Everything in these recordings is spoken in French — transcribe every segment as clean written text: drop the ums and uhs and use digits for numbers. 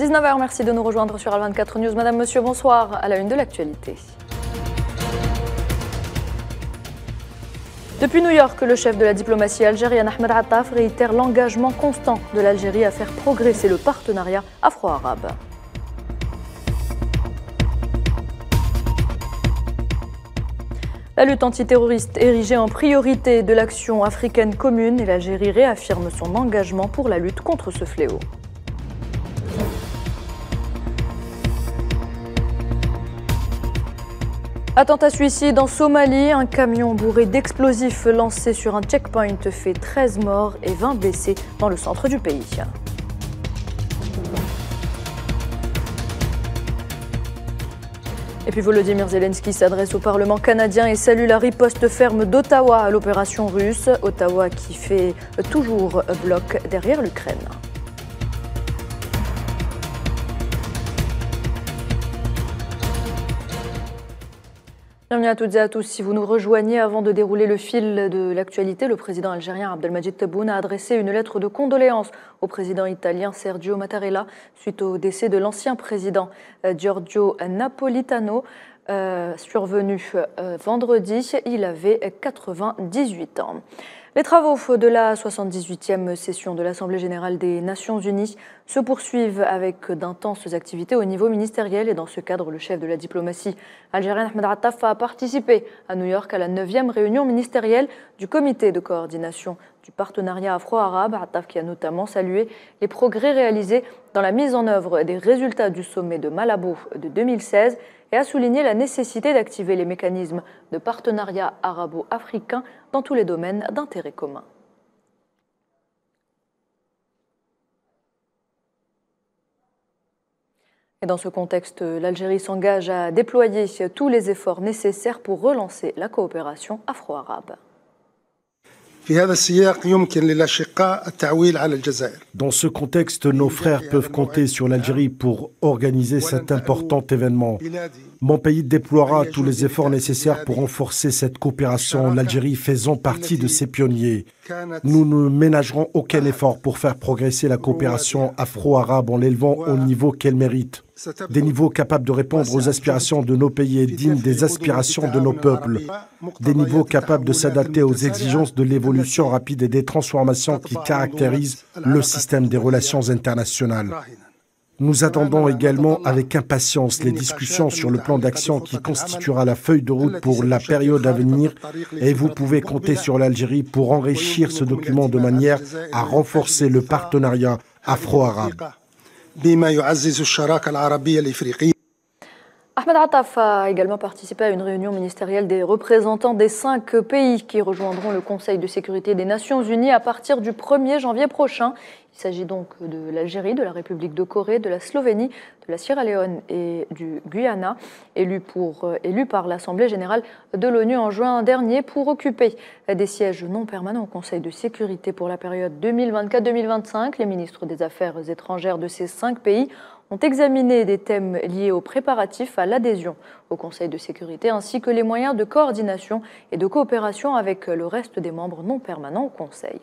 19h, merci de nous rejoindre sur Al24 News. Madame, Monsieur, bonsoir. À la une de l'actualité. Depuis New York, le chef de la diplomatie algérienne Ahmed Attaf réitère l'engagement constant de l'Algérie à faire progresser le partenariat afro-arabe. La lutte antiterroriste érigée en priorité de l'action africaine commune et l'Algérie réaffirme son engagement pour la lutte contre ce fléau. Attentat suicide en Somalie, un camion bourré d'explosifs lancé sur un checkpoint fait 13 morts et 20 blessés dans le centre du pays. Et puis Volodymyr Zelensky s'adresse au Parlement canadien et salue la riposte ferme d'Ottawa à l'opération russe. Ottawa qui fait toujours bloc derrière l'Ukraine. Bienvenue à toutes et à tous. Si vous nous rejoignez avant de dérouler le fil de l'actualité, le président algérien Abdelmadjid Tebboune a adressé une lettre de condoléances au président italien Sergio Mattarella suite au décès de l'ancien président Giorgio Napolitano, survenu vendredi. Il avait 98 ans. Les travaux de la 78e session de l'Assemblée générale des Nations unies se poursuivent avec d'intenses activités au niveau ministériel et dans ce cadre, le chef de la diplomatie algérienne Ahmed Attaf a participé à New York à la 9e réunion ministérielle du comité de coordination du partenariat afro-arabe. Attaf qui a notamment salué les progrès réalisés dans la mise en œuvre des résultats du sommet de Malabo de 2016 et a souligné la nécessité d'activer les mécanismes de partenariat arabo-africain dans tous les domaines d'intérêt commun. Et dans ce contexte, l'Algérie s'engage à déployer tous les efforts nécessaires pour relancer la coopération afro-arabe. Dans ce contexte, nos frères peuvent compter sur l'Algérie pour organiser cet important événement. Mon pays déploiera tous les efforts nécessaires pour renforcer cette coopération, l'Algérie faisant partie de ces pionniers. Nous ne ménagerons aucun effort pour faire progresser la coopération afro-arabe en l'élevant au niveau qu'elle mérite. Des niveaux capables de répondre aux aspirations de nos pays et dignes des aspirations de nos peuples. Des niveaux capables de s'adapter aux exigences de l'évolution rapide et des transformations qui caractérisent le système des relations internationales. Nous attendons également avec impatience les discussions sur le plan d'action qui constituera la feuille de route pour la période à venir et vous pouvez compter sur l'Algérie pour enrichir ce document de manière à renforcer le partenariat afro-arabe. Ahmed Attaf a également participé à une réunion ministérielle des représentants des 5 pays qui rejoindront le Conseil de sécurité des Nations Unies à partir du 1er janvier prochain. Il s'agit donc de l'Algérie, de la République de Corée, de la Slovénie, de la Sierra Leone et du Guyana, élus par l'Assemblée générale de l'ONU en juin dernier pour occuper des sièges non permanents au Conseil de sécurité pour la période 2024-2025. Les ministres des Affaires étrangères de ces 5 pays ont examiné des thèmes liés aux préparatifs à l'adhésion au Conseil de sécurité ainsi que les moyens de coordination et de coopération avec le reste des membres non permanents au Conseil.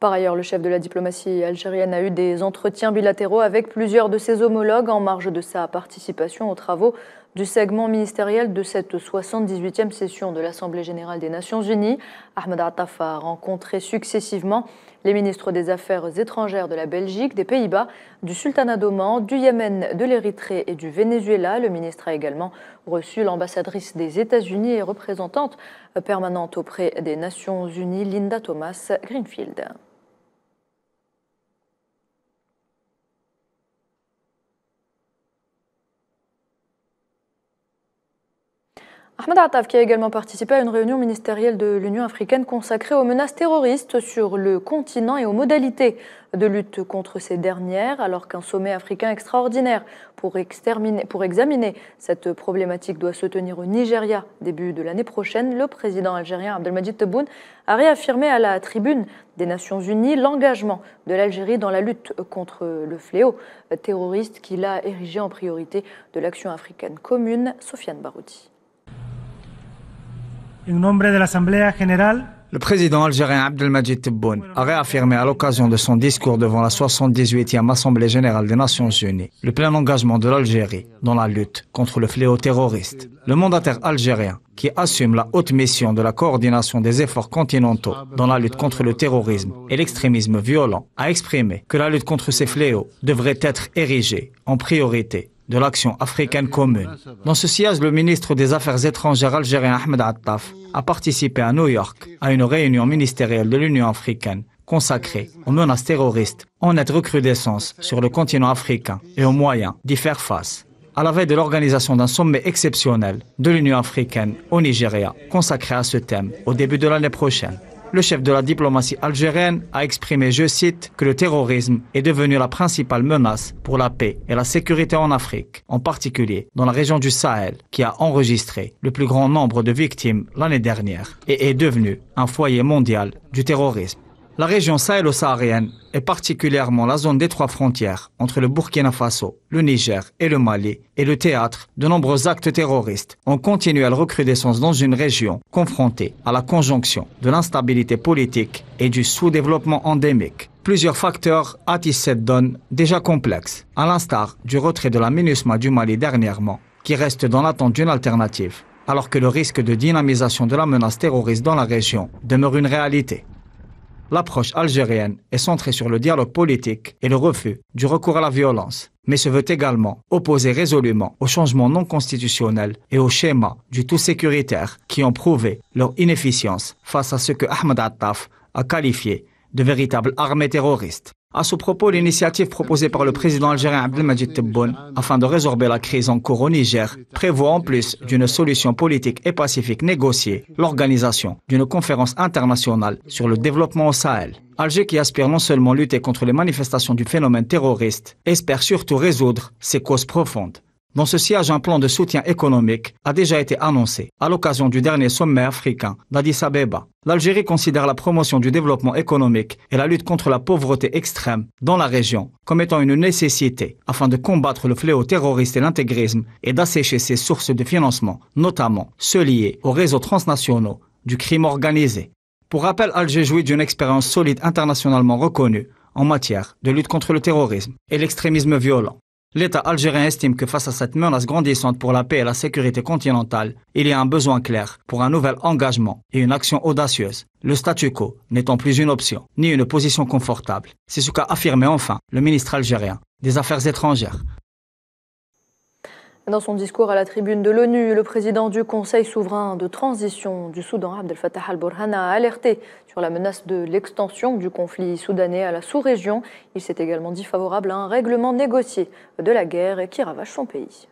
Par ailleurs, le chef de la diplomatie algérienne a eu des entretiens bilatéraux avec plusieurs de ses homologues en marge de sa participation aux travaux du segment ministériel de cette 78e session de l'Assemblée générale des Nations unies. Ahmed Attaf a rencontré successivement les ministres des Affaires étrangères de la Belgique, des Pays-Bas, du Sultanat d'Oman, du Yémen, de l'Érythrée et du Venezuela. Le ministre a également reçu l'ambassadrice des États-Unis et représentante permanente auprès des Nations unies, Linda Thomas-Greenfield. Ahmed Attaf qui a également participé à une réunion ministérielle de l'Union africaine consacrée aux menaces terroristes sur le continent et aux modalités de lutte contre ces dernières, alors qu'un sommet africain extraordinaire pour examiner cette problématique doit se tenir au Nigeria début de l'année prochaine. Le président algérien Abdelmadjid Tebboune a réaffirmé à la tribune des Nations Unies l'engagement de l'Algérie dans la lutte contre le fléau terroriste qu'il a érigé en priorité de l'action africaine commune. Sofiane Baroudi. En nombre de la Asamblea General Le président algérien Abdelmadjid Tebboune a réaffirmé à l'occasion de son discours devant la 78e Assemblée générale des Nations unies le plein engagement de l'Algérie dans la lutte contre le fléau terroriste. Le mandataire algérien, qui assume la haute mission de la coordination des efforts continentaux dans la lutte contre le terrorisme et l'extrémisme violent, a exprimé que la lutte contre ces fléaux devrait être érigée en priorité de l'action africaine commune. Dans ce sillage, le ministre des Affaires étrangères algérien Ahmed Attaf a participé à New York à une réunion ministérielle de l'Union africaine consacrée aux menaces terroristes en nette recrudescence sur le continent africain et aux moyens d'y faire face. À la veille de l'organisation d'un sommet exceptionnel de l'Union africaine au Nigeria consacré à ce thème au début de l'année prochaine. Le chef de la diplomatie algérienne a exprimé, je cite, que le terrorisme est devenu la principale menace pour la paix et la sécurité en Afrique, en particulier dans la région du Sahel, qui a enregistré le plus grand nombre de victimes l'année dernière et est devenu un foyer mondial du terrorisme. La région sahélo-saharienne et particulièrement la zone des trois frontières entre le Burkina Faso, le Niger et le Mali est le théâtre de nombreux actes terroristes en continuelle recrudescence dans une région confrontée à la conjonction de l'instabilité politique et du sous-développement endémique. Plusieurs facteurs attissent cette donne déjà complexe, à l'instar du retrait de la MINUSMA du Mali dernièrement, qui reste dans l'attente d'une alternative, alors que le risque de dynamisation de la menace terroriste dans la région demeure une réalité. L'approche algérienne est centrée sur le dialogue politique et le refus du recours à la violence, mais se veut également opposer résolument aux changements non constitutionnels et aux schémas du tout sécuritaire qui ont prouvé leur inefficience face à ce que Ahmed Attaf a qualifié de véritable armée terroriste. À ce propos, l'initiative proposée par le président algérien Abdelmadjid Tebboune afin de résorber la crise en cours au Niger prévoit en plus d'une solution politique et pacifique négociée l'organisation d'une conférence internationale sur le développement au Sahel. Alger, qui aspire non seulement lutter contre les manifestations du phénomène terroriste, espère surtout résoudre ses causes profondes. Dans ce sillage, un plan de soutien économique a déjà été annoncé à l'occasion du dernier sommet africain d'Addis Abeba. L'Algérie considère la promotion du développement économique et la lutte contre la pauvreté extrême dans la région comme étant une nécessité afin de combattre le fléau terroriste et l'intégrisme et d'assécher ses sources de financement, notamment ceux liés aux réseaux transnationaux du crime organisé. Pour rappel, Alger jouit d'une expérience solide internationalement reconnue en matière de lutte contre le terrorisme et l'extrémisme violent. L'État algérien estime que face à cette menace grandissante pour la paix et la sécurité continentale, il y a un besoin clair pour un nouvel engagement et une action audacieuse. Le statu quo n'étant plus une option, ni une position confortable. C'est ce qu'a affirmé enfin le ministre algérien des Affaires étrangères. Dans son discours à la tribune de l'ONU, le président du Conseil souverain de transition du Soudan, Abdel Fattah al-Burhan, a alerté sur la menace de l'extension du conflit soudanais à la sous-région. Il s'est également dit favorable à un règlement négocié de la guerre qui ravage son pays.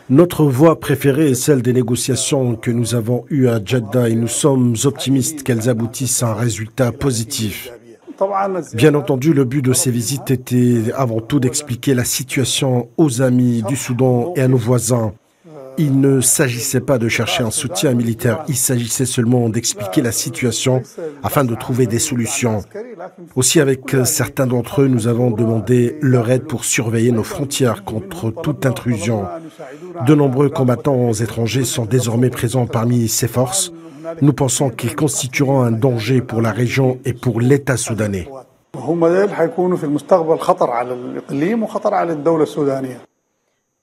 Notre voie préférée est celle des négociations que nous avons eues à Jeddah et nous sommes optimistes qu'elles aboutissent à un résultat positif. Bien entendu, le but de ces visites était avant tout d'expliquer la situation aux amis du Soudan et à nos voisins. Il ne s'agissait pas de chercher un soutien militaire, il s'agissait seulement d'expliquer la situation afin de trouver des solutions. Aussi, avec certains d'entre eux, nous avons demandé leur aide pour surveiller nos frontières contre toute intrusion. De nombreux combattants étrangers sont désormais présents parmi ces forces. Nous pensons qu'ils constitueront un danger pour la région et pour l'État soudanais.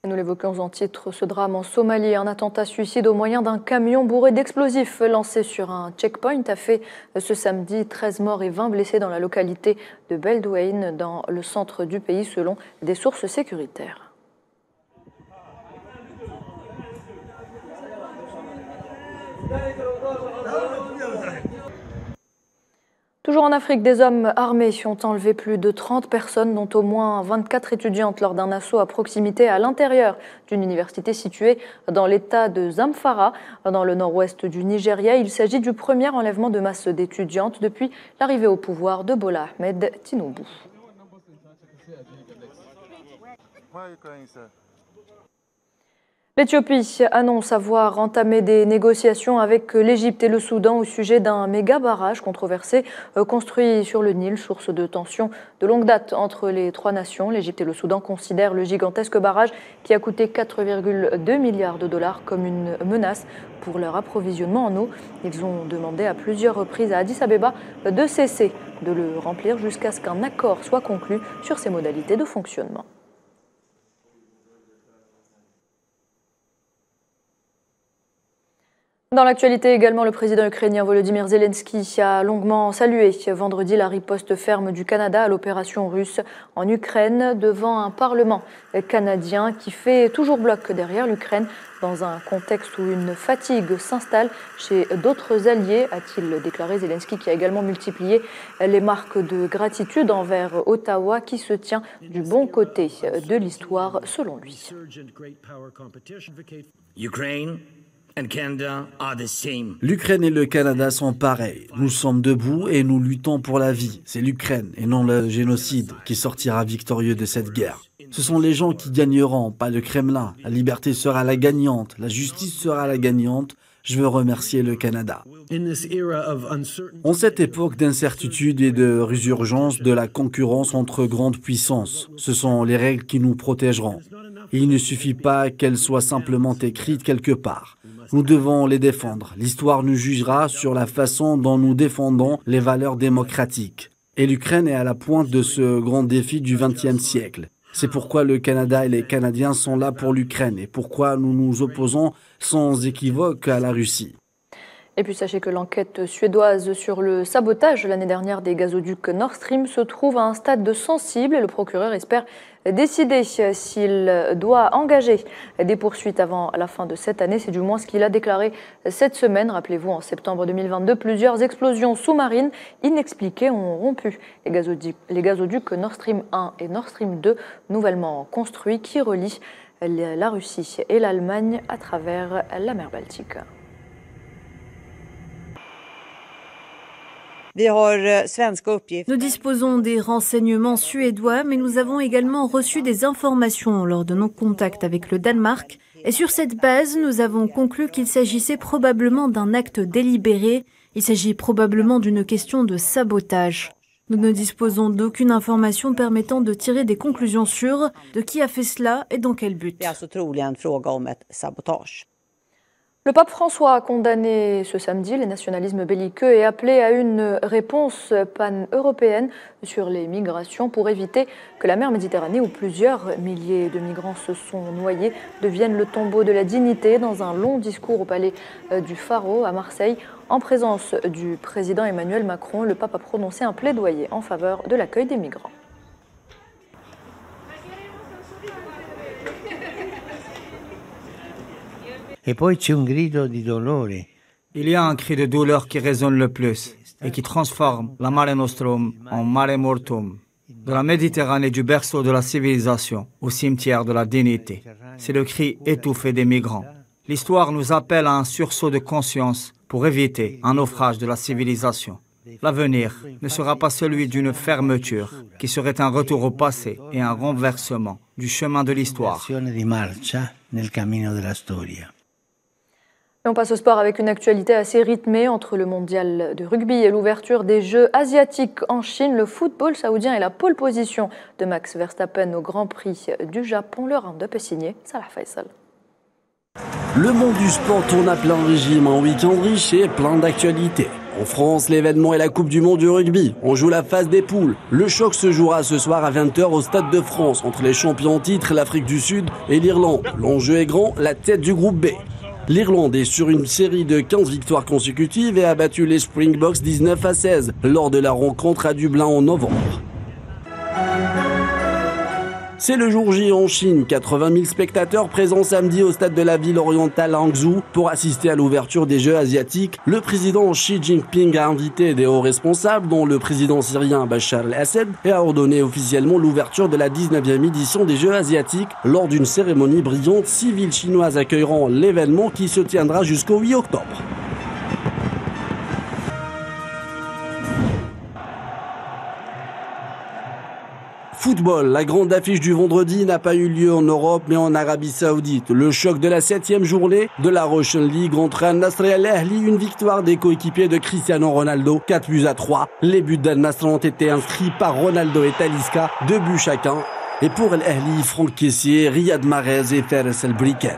Nous l'évoquions en titre, ce drame en Somalie, un attentat suicide au moyen d'un camion bourré d'explosifs lancé sur un checkpoint a fait ce samedi 13 morts et 20 blessés dans la localité de Beledweyne, dans le centre du pays, selon des sources sécuritaires. Toujours en Afrique, des hommes armés ont enlevé plus de 30 personnes, dont au moins 24 étudiantes, lors d'un assaut à proximité à l'intérieur d'une université située dans l'état de Zamfara, dans le nord-ouest du Nigeria. Il s'agit du premier enlèvement de masse d'étudiantes depuis l'arrivée au pouvoir de Bola Ahmed Tinubu. L'Éthiopie annonce avoir entamé des négociations avec l'Égypte et le Soudan au sujet d'un méga barrage controversé construit sur le Nil, source de tensions de longue date entre les trois nations. L'Égypte et le Soudan considèrent le gigantesque barrage qui a coûté 4,2 milliards de dollars comme une menace pour leur approvisionnement en eau. Ils ont demandé à plusieurs reprises à Addis Abeba de cesser de le remplir jusqu'à ce qu'un accord soit conclu sur ses modalités de fonctionnement. Dans l'actualité également, le président ukrainien Volodymyr Zelensky a longuement salué vendredi la riposte ferme du Canada à l'opération russe en Ukraine devant un parlement canadien qui fait toujours bloc derrière l'Ukraine dans un contexte où une fatigue s'installe chez d'autres alliés, a-t-il déclaré. Zelensky qui a également multiplié les marques de gratitude envers Ottawa qui se tient du bon côté de l'histoire selon lui. L'Ukraine et le Canada sont pareils. Nous sommes debout et nous luttons pour la vie. C'est l'Ukraine et non le génocide qui sortira victorieux de cette guerre. Ce sont les gens qui gagneront, pas le Kremlin. La liberté sera la gagnante, la justice sera la gagnante. Je veux remercier le Canada. En cette époque d'incertitude et de résurgence de la concurrence entre grandes puissances, ce sont les règles qui nous protégeront. Et il ne suffit pas qu'elles soient simplement écrites quelque part. Nous devons les défendre. L'histoire nous jugera sur la façon dont nous défendons les valeurs démocratiques. Et l'Ukraine est à la pointe de ce grand défi du XXe siècle. C'est pourquoi le Canada et les Canadiens sont là pour l'Ukraine et pourquoi nous nous opposons sans équivoque à la Russie. Et puis sachez que l'enquête suédoise sur le sabotage l'année dernière des gazoducs Nord Stream se trouve à un stade sensible et le procureur espère décider s'il doit engager des poursuites avant la fin de cette année. C'est du moins ce qu'il a déclaré cette semaine. Rappelez-vous, en septembre 2022, plusieurs explosions sous-marines inexpliquées ont rompu les gazoducs Nord Stream 1 et Nord Stream 2, nouvellement construits, qui relient la Russie et l'Allemagne à travers la mer Baltique. Nous disposons des renseignements suédois, mais nous avons également reçu des informations lors de nos contacts avec le Danemark. Et sur cette base, nous avons conclu qu'il s'agissait probablement d'un acte délibéré. Il s'agit probablement d'une question de sabotage. Nous ne disposons d'aucune information permettant de tirer des conclusions sûres de qui a fait cela et dans quel but. Le pape François a condamné ce samedi les nationalismes belliqueux et appelé à une réponse pan-européenne sur les migrations pour éviter que la mer Méditerranée, où plusieurs milliers de migrants se sont noyés, devienne le tombeau de la dignité. Dans un long discours au palais du Pharo à Marseille, en présence du président Emmanuel Macron, le pape a prononcé un plaidoyer en faveur de l'accueil des migrants. Il y a un cri de douleur qui résonne le plus et qui transforme la Mare Nostrum en Mare Mortum, de la Méditerranée du berceau de la civilisation au cimetière de la dignité. C'est le cri étouffé des migrants. L'histoire nous appelle à un sursaut de conscience pour éviter un naufrage de la civilisation. L'avenir ne sera pas celui d'une fermeture, qui serait un retour au passé et un renversement du chemin de l'histoire. Et on passe au sport avec une actualité assez rythmée entre le mondial de rugby et l'ouverture des Jeux asiatiques en Chine. Le football saoudien et la pole position de Max Verstappen au Grand Prix du Japon. Le round-up est signé Salah Faisal. Le monde du sport tourne à plein régime, un week-end riche et plein d'actualités. En France, l'événement est la Coupe du Monde du rugby. On joue la phase des poules. Le choc se jouera ce soir à 20h au Stade de France entre les champions en titre, l'Afrique du Sud et l'Irlande. L'enjeu est grand, la tête du groupe B. L'Irlande est sur une série de 15 victoires consécutives et a battu les Springboks 19-16 lors de la rencontre à Dublin en novembre. C'est le jour J en Chine. 80 000 spectateurs présents samedi au stade de la ville orientale Hangzhou pour assister à l'ouverture des Jeux asiatiques. Le président Xi Jinping a invité des hauts responsables, dont le président syrien Bachar el-Assad, et a ordonné officiellement l'ouverture de la 19e édition des Jeux asiatiques. Lors d'une cérémonie brillante, 6 villes chinoises accueilleront l'événement qui se tiendra jusqu'au 8 octobre. Football, la grande affiche du vendredi n'a pas eu lieu en Europe mais en Arabie Saoudite. Le choc de la 7e journée de la Russian League entre Al-Nasr et Al-Ahli, une victoire des coéquipiers de Cristiano Ronaldo, 4-3. Les buts d'Al-Nasr ont été inscrits par Ronaldo et Talisca, 2 buts chacun. Et pour Al-Ahli, Franck Kessié, Riyad Mahrez et Fares El Briken.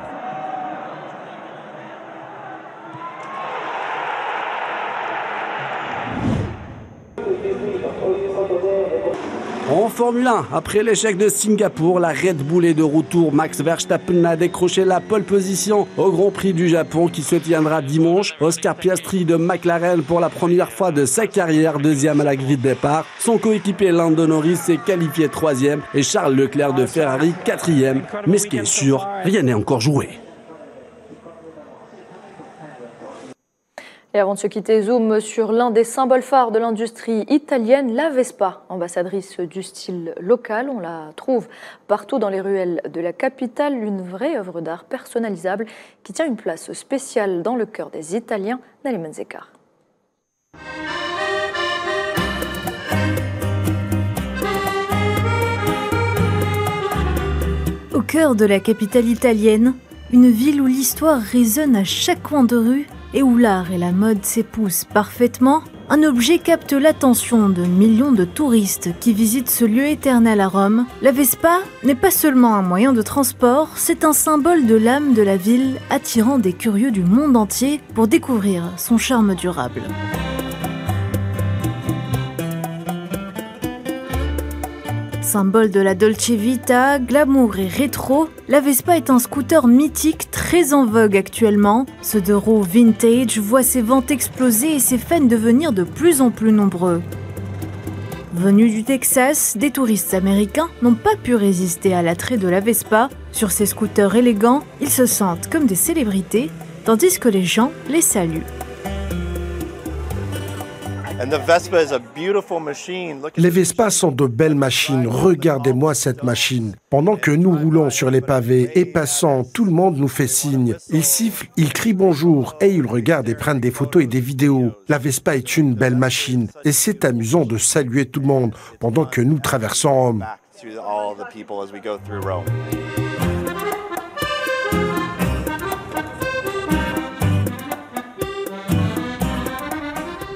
En Formule 1, après l'échec de Singapour, la Red Bull est de retour. Max Verstappen a décroché la pole position au Grand Prix du Japon qui se tiendra dimanche. Oscar Piastri de McLaren pour la première fois de sa carrière, 2e à la grille de départ. Son coéquipier Lando Norris s'est qualifié 3e et Charles Leclerc de Ferrari 4e. Mais ce qui est sûr, rien n'est encore joué. Et avant de se quitter, zoom sur l'un des symboles phares de l'industrie italienne, la Vespa, ambassadrice du style local. On la trouve partout dans les ruelles de la capitale, une vraie œuvre d'art personnalisable qui tient une place spéciale dans le cœur des Italiens. Naliman Zekar. Au cœur de la capitale italienne, une ville où l'histoire résonne à chaque coin de rue et où l'art et la mode s'épousent parfaitement, un objet capte l'attention de millions de touristes qui visitent ce lieu éternel à Rome. La Vespa n'est pas seulement un moyen de transport, c'est un symbole de l'âme de la ville, attirant des curieux du monde entier pour découvrir son charme durable. Symbole de la Dolce Vita, glamour et rétro, la Vespa est un scooter mythique très en vogue actuellement. Ce 2 roues vintage voit ses ventes exploser et ses fans devenir de plus en plus nombreux. Venus du Texas, des touristes américains n'ont pas pu résister à l'attrait de la Vespa. Sur ces scooters élégants, ils se sentent comme des célébrités, tandis que les gens les saluent. Les Vespas sont de belles machines. Regardez-moi cette machine. Pendant que nous roulons sur les pavés et passant, tout le monde nous fait signe. Ils sifflent, ils crient bonjour et ils regardent et prennent des photos et des vidéos. La Vespa est une belle machine et c'est amusant de saluer tout le monde pendant que nous traversons Rome.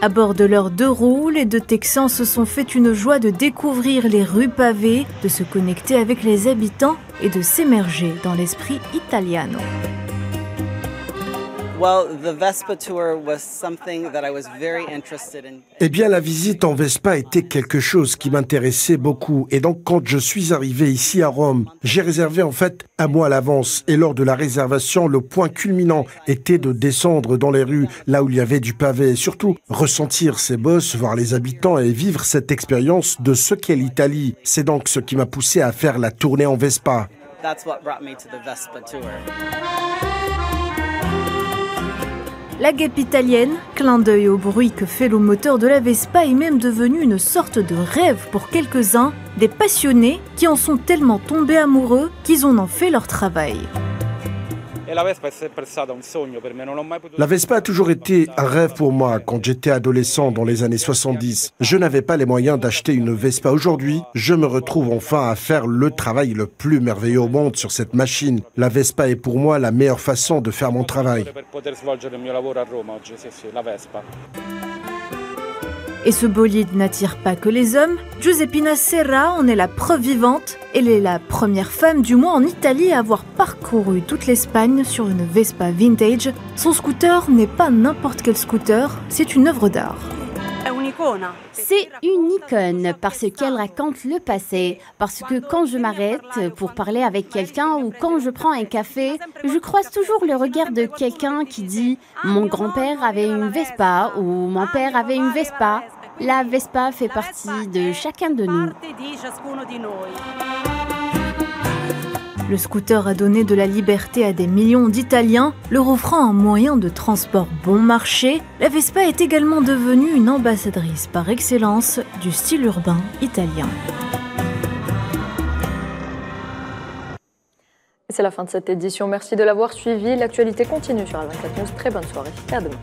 À bord de leurs 2 roues, les 2 Texans se sont fait une joie de découvrir les rues pavées, de se connecter avec les habitants et de s'émerger dans l'esprit italiano. Eh bien, la visite en Vespa était quelque chose qui m'intéressait beaucoup. Et donc, quand je suis arrivé ici à Rome, j'ai réservé en fait un mois à l'avance. Et lors de la réservation, le point culminant était de descendre dans les rues, là où il y avait du pavé. Et surtout, ressentir ces bosses, voir les habitants et vivre cette expérience de ce qu'est l'Italie. C'est donc ce qui m'a poussé à faire la tournée en Vespa. La guêpe italienne, clin d'œil au bruit que fait le moteur de la Vespa, est même devenue une sorte de rêve pour quelques-uns, des passionnés qui en sont tellement tombés amoureux qu'ils en ont fait leur travail. La Vespa a toujours été un rêve pour moi quand j'étais adolescent dans les années 70. Je n'avais pas les moyens d'acheter une Vespa. Aujourd'hui, je me retrouve enfin à faire le travail le plus merveilleux au monde sur cette machine. La Vespa est pour moi la meilleure façon de faire mon travail. Et ce bolide n'attire pas que les hommes. Giuseppina Serra en est la preuve vivante. Elle est la première femme du mois en Italie à avoir parcouru toute l'Espagne sur une Vespa vintage. Son scooter n'est pas n'importe quel scooter, c'est une œuvre d'art. C'est une icône parce qu'elle raconte le passé. Parce que quand je m'arrête pour parler avec quelqu'un ou quand je prends un café, je croise toujours le regard de quelqu'un qui dit « Mon grand-père avait une Vespa » ou « Mon père avait une Vespa ». La Vespa fait partie de chacun de nous. Le scooter a donné de la liberté à des millions d'Italiens, leur offrant un moyen de transport bon marché. La Vespa est également devenue une ambassadrice par excellence du style urbain italien. C'est la fin de cette édition. Merci de l'avoir suivi. L'actualité continue sur Al24 News. Très bonne soirée et à demain.